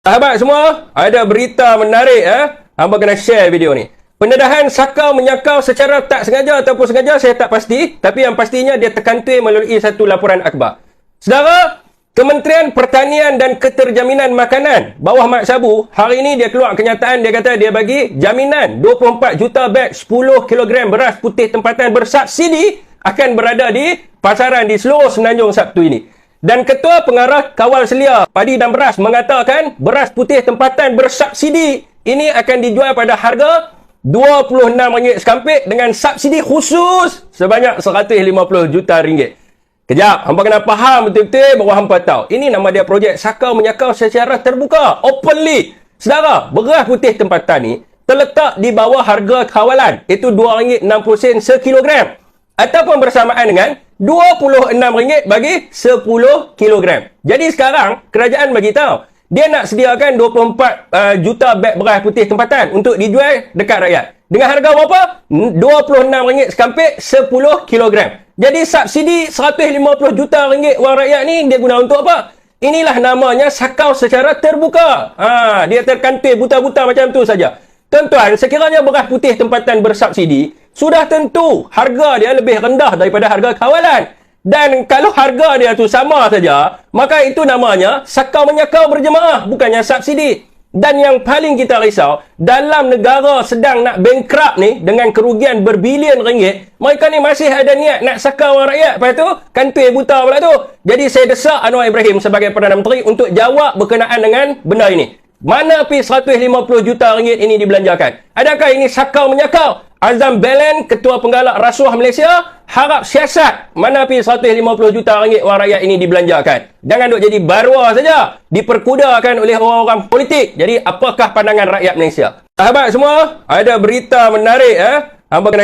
Sahabat semua, ada berita menarik hangpa kena share video ni. Pendedahan sakau menyakau secara tak sengaja ataupun sengaja saya tak pasti, tapi yang pastinya dia terkantui melalui satu laporan akhbar. Saudara, Kementerian Pertanian dan Keterjaminan Makanan bawah Mat Sabu hari ini dia keluar kenyataan, dia kata dia bagi jaminan 24 juta beg 10 kg beras putih tempatan bersubsidi akan berada di pasaran di seluruh Semenanjung Sabtu ini. Dan Ketua Pengarah Kawal Selia Padi dan Beras mengatakan beras putih tempatan bersubsidi ini akan dijual pada harga RM26 sekampik dengan subsidi khusus sebanyak RM150 juta. Kejap, hampa kena faham betul-betul bahawa hampa tahu. Ini nama dia projek sakau menyakau secara terbuka, openly. Saudara, beras putih tempatan ni terletak di bawah harga kawalan, iaitu RM2.60 sekilogram. Ataupun bersamaan dengan RM26 bagi 10 kg. Jadi sekarang, kerajaan bagi tahu, dia nak sediakan 24 juta beg beras putih tempatan untuk dijual dekat rakyat. Dengan harga berapa? RM26 sekampik 10 kg. Jadi subsidi RM150 juta wang rakyat ni dia guna untuk apa? Inilah namanya sakau secara terbuka. Dia terkantui buta-buta macam tu saja. Tuan-tuan, sekiranya beras putih tempatan bersubsidi, sudah tentu harga dia lebih rendah daripada harga kawalan. Dan kalau harga dia tu sama saja, maka itu namanya sakau menyakau berjemaah, bukannya subsidi. Dan yang paling kita risau, dalam negara sedang nak bankrupt ni, dengan kerugian berbilion ringgit, mereka ni masih ada niat nak sakau orang rakyat. Lepas tu, kantui buta pula tu. Jadi saya desak Anwar Ibrahim sebagai Perdana Menteri untuk jawab berkenaan dengan benda ini. Mana pi RM150 juta ini dibelanjakan? Adakah ini sakau menyakau? Azam Belen, Ketua Penggalak Rasuah Malaysia, harap siasat mana pi RM150 juta wang rakyat ini dibelanjakan. Jangan duk jadi barua saja, diperkudakan oleh orang-orang politik. Jadi apakah pandangan rakyat Malaysia? Sahabat semua, ada berita menarik hampa kena